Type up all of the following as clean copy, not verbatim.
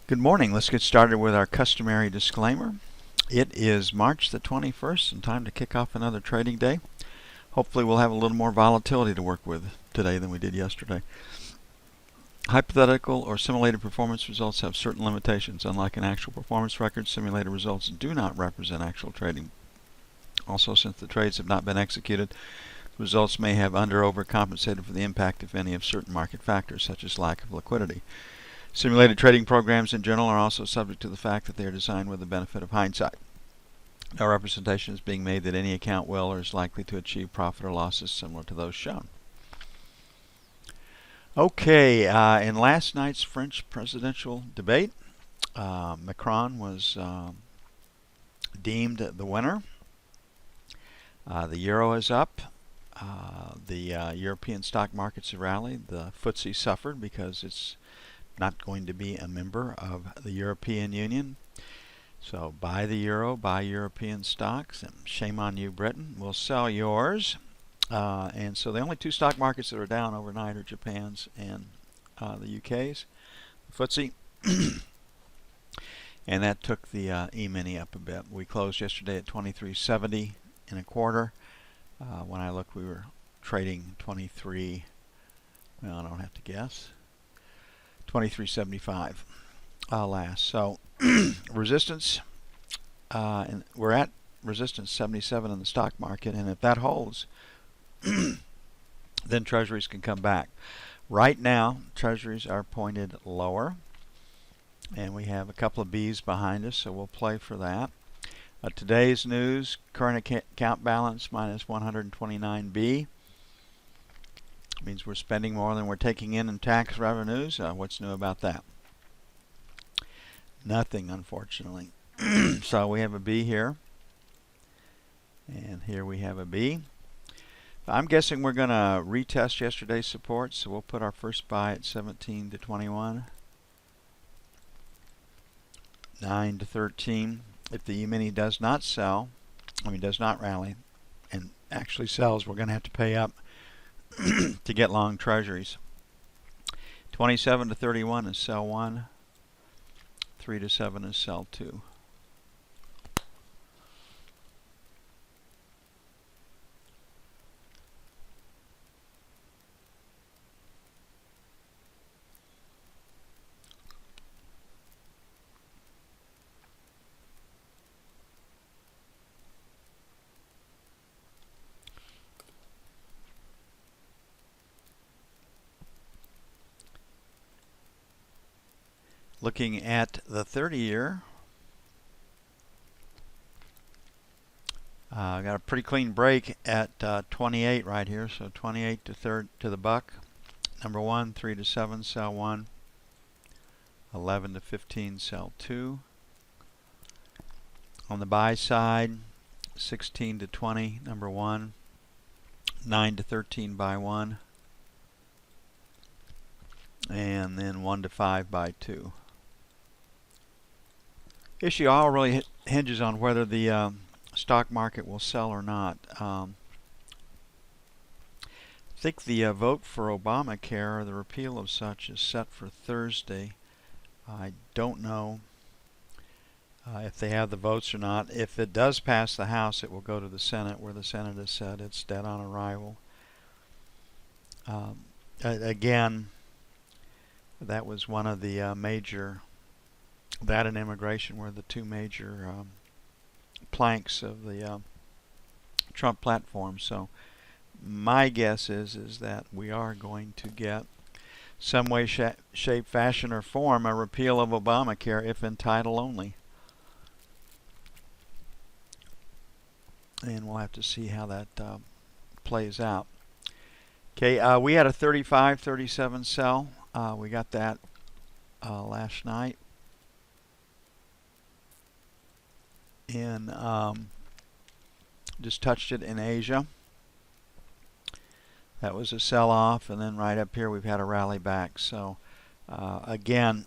Good morning. Let's get started with our customary disclaimer. It is March the 21st and time to kick off another trading day. Hopefully we'll have a little more volatility to work with today than we did yesterday. Hypothetical or simulated performance results have certain limitations. Unlike an actual performance record, simulated results do not represent actual trading. Also, since the trades have not been executed, results may have under or overcompensated for the impact, if any, of certain market factors, such as lack of liquidity. Simulated trading programs in general are also subject to the fact that they are designed with the benefit of hindsight. No representation is being made that any account will or is likely to achieve profit or losses similar to those shown. Okay, in last night's French presidential debate, Macron was deemed the winner. The euro is up. The European stock markets have rallied. The FTSE suffered because it's not going to be a member of the European Union. So buy the euro, buy European stocks, and shame on you, Britain. We'll sell yours. And so the only two stock markets that are down overnight are Japan's and the UK's. The FTSE. And that took the E-mini up a bit. We closed yesterday at 23.70 and a quarter. When I looked, we were trading 23, well, I don't have to guess, 23.75 last. So resistance, and we're at resistance 77 in the stock market, and if that holds, then treasuries can come back. Right now, treasuries are pointed lower, and we have a couple of B's behind us, so we'll play for that. Today's news, current account balance minus 129B. Means we're spending more than we're taking in tax revenues. What's new about that? Nothing, unfortunately. So we have a B here, and here we have a B. I'm guessing we're going to retest yesterday's support, so we'll put our first buy at 17 to 21, 9 to 13. If the E-mini does not sell, does not rally, and actually sells, we're going to have to pay up to get long treasuries. 27 to 31 is sell 1. 3 to 7 is sell 2. Looking at the 30-year, got a pretty clean break at 28 right here, so 28 to the buck. Number 1, 3 to 7, sell 1. 11 to 15, sell 2. On the buy side, 16 to 20, number 1. 9 to 13, buy 1. And then 1 to 5, buy 2. Issue all really hinges on whether the stock market will sell or not. I think the vote for Obamacare, or the repeal of such, is set for Thursday. I don't know if they have the votes or not. If it does pass the House, it will go to the Senate, where the Senate has said it's dead on arrival. Again, that was one of the major, that and immigration were the two major planks of the Trump platform. So my guess is that we are going to get some way, shape, fashion, or form a repeal of Obamacare, if in title only. And we'll have to see how that plays out. Okay, we had a 35-37 sell. We got that last night. Just touched it in Asia. That was a sell-off, and then right up here we've had a rally back. So again,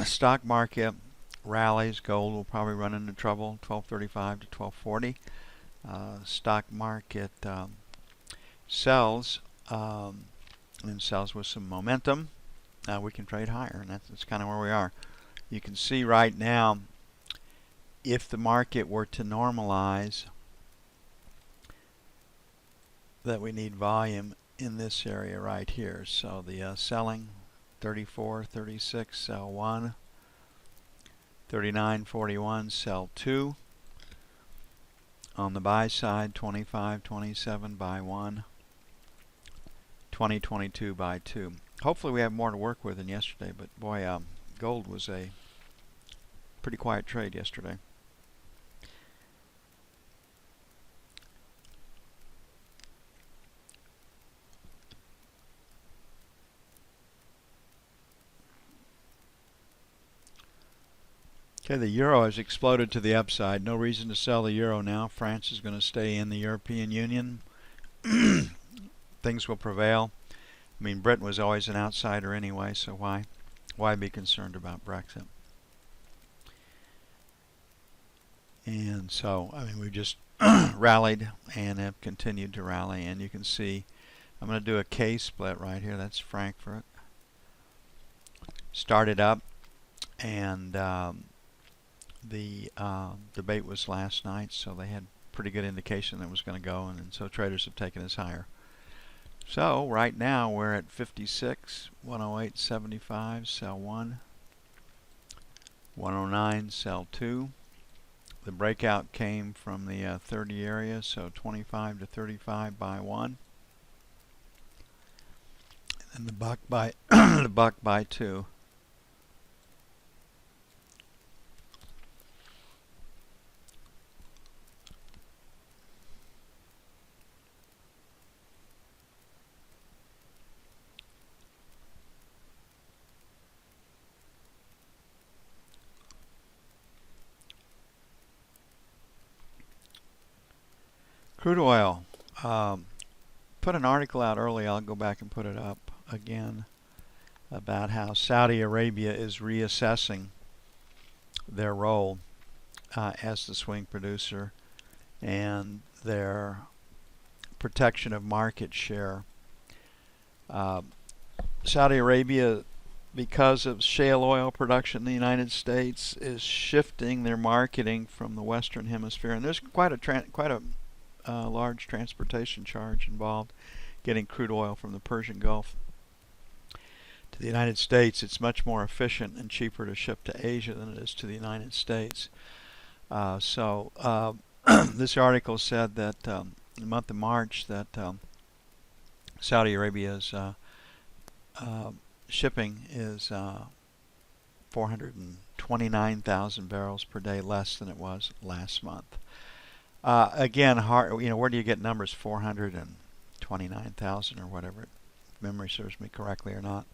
stock market rallies. Gold will probably run into trouble, 1235 to 1240. Stock market sells, and sells with some momentum. We can trade higher, and that's kind of where we are. you can see right now, if the market were to normalize, that we need volume in this area right here. So the selling 34, 36, sell 1, 39, 41, sell 2. On the buy side, 25, 27, buy 1, 20, 22, buy 2. Hopefully we have more to work with than yesterday, but boy, gold was a pretty quiet trade yesterday. Okay, the euro has exploded to the upside. No reason to sell the euro now. France is going to stay in the European Union. Things will prevail. I mean, Britain was always an outsider anyway, so why be concerned about Brexit? And so, I mean, we've just rallied and have continued to rally. And you can see, I'm going to do a K split right here. That's Frankfurt. Started up, and the debate was last night, so they had pretty good indication that it was going to go, and so traders have taken us higher. So right now we're at 56, 108.75, sell 1, 109, sell 2. The breakout came from the 30 area, so 25 to 35, buy 1, and the buck buy the buck buy 2. Crude oil. Put an article out early. I'll go back and put it up again about how Saudi Arabia is reassessing their role as the swing producer and their protection of market share. Saudi Arabia, because of shale oil production in the United States, is shifting their marketing from the Western Hemisphere, and there's quite a large transportation charge involved getting crude oil from the Persian Gulf to the United States. It's much more efficient and cheaper to ship to Asia than it is to the United States. This article said that in the month of March that Saudi Arabia's shipping is 429,000 barrels per day less than it was last month. Again, where do you get numbers 429,000 or whatever? If memory serves me correctly or not.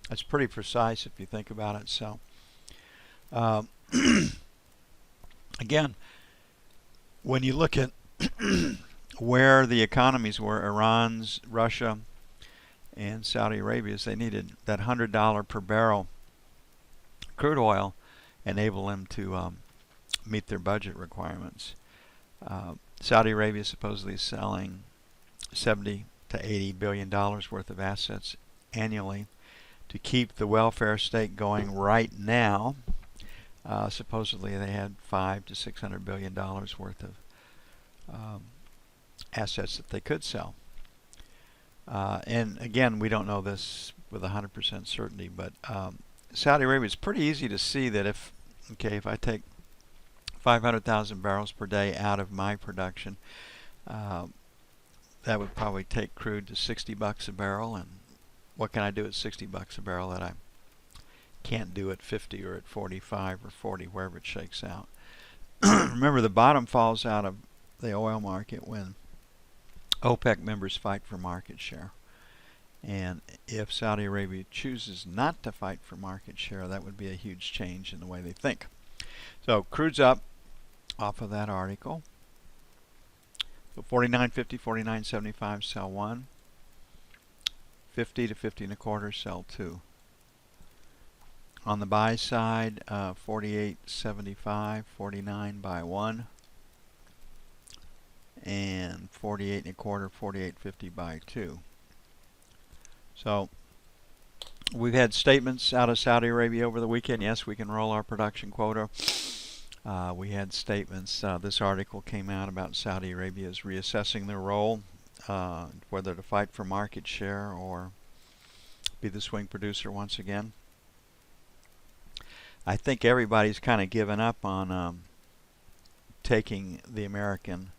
That's pretty precise if you think about it. So, again, when you look at where the economies were, Iran's, Russia, and Saudi Arabia's, they needed that $100 per barrel crude oil, enable them to meet their budget requirements. Saudi Arabia supposedly is selling $70 to $80 billion worth of assets annually to keep the welfare state going right now. Supposedly they had $500 to $600 billion worth of assets that they could sell. And again, we don't know this with 100% certainty, but Saudi Arabia, is pretty easy to see that if I take 500,000 barrels per day out of my production, that would probably take crude to $60 a barrel. And what can I do at $60 a barrel that I can't do at 50 or at 45 or 40, wherever it shakes out? Remember, the bottom falls out of the oil market when OPEC members fight for market share. And if Saudi Arabia chooses not to fight for market share, that would be a huge change in the way they think. So crude's up off of that article. So 49.50, 49.75, sell 1. 50 to 50 and a quarter, sell 2. On the buy side, 48.75, 49, buy 1. And 48 and a quarter, 48.50, buy 2. So We've had statements out of Saudi Arabia over the weekend. Yes, we can roll our production quota. We had statements. This article came out about Saudi Arabia is reassessing their role, whether to fight for market share or be the swing producer once again. I think everybody's kind of given up on taking the American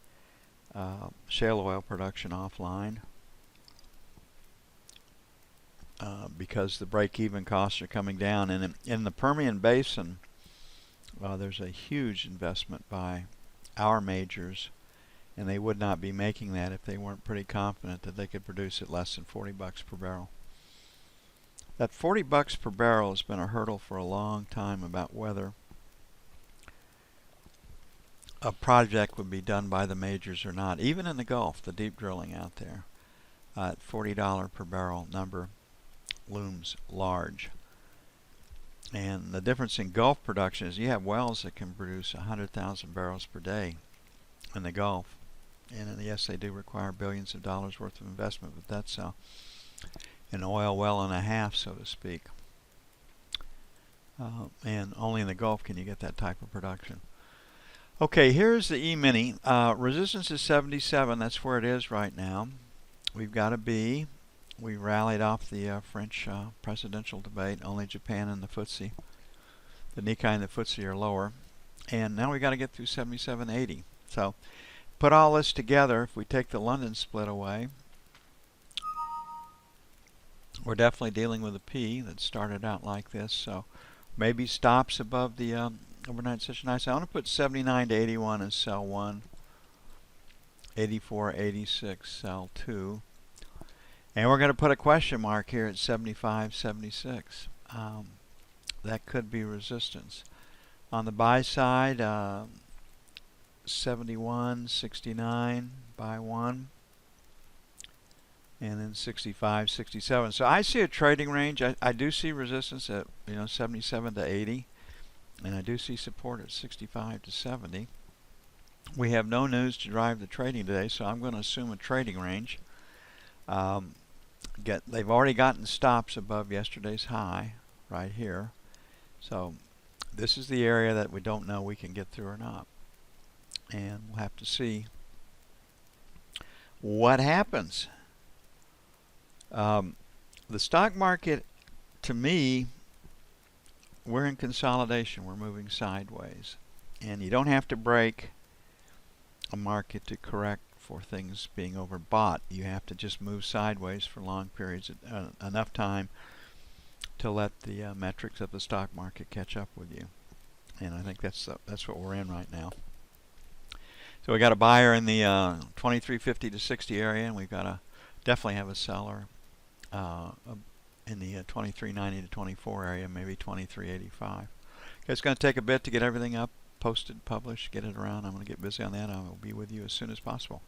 shale oil production offline because the break-even costs are coming down. And in the Permian Basin, there's a huge investment by our majors, and they would not be making that if they weren't pretty confident that they could produce at less than $40 per barrel. That $40 per barrel has been a hurdle for a long time about whether a project would be done by the majors or not. Even in the Gulf, the deep drilling out there, at $40 per barrel number looms large. And the difference in Gulf production is you have wells that can produce 100,000 barrels per day in the Gulf. And yes, they do require billions of dollars worth of investment, but that's an oil well and a half, so to speak. And only in the Gulf can you get that type of production. Okay, here's the E-mini. Resistance is 77. That's where it is right now. We've got a B. We rallied off the French presidential debate. Only Japan and the FTSE. The Nikkei and the FTSE are lower. And now we got to get through 77.80. So put all this together. If we take the London split away, we're definitely dealing with a P that started out like this. So maybe stops above the overnight session high. So I want to put 79 to 81 as sell 1. 84, 86, sell 2. And we're going to put a question mark here at 75, 76. That could be resistance. On the buy side, 71, 69, buy 1. And then 65, 67. So I see a trading range. I do see resistance at 77 to 80. And I do see support at 65 to 70. We have no news to drive the trading today, so I'm going to assume a trading range. They've already gotten stops above yesterday's high right here. So this is the area that we don't know we can get through or not. And we'll have to see what happens. The stock market, to me, we're in consolidation. We're moving sideways. And you don't have to break a market to correct for things being overbought. You have to just move sideways for long periods, enough time to let the metrics of the stock market catch up with you. And I think that's what we're in right now. So we got a buyer in the 23.50 to 60 area, and we've got to definitely have a seller in the 23.90 to 24 area, maybe 23.85. Okay, it's going to take a bit to get everything up, posted, published, get it around. I'm going to get busy on that. I will be with you as soon as possible.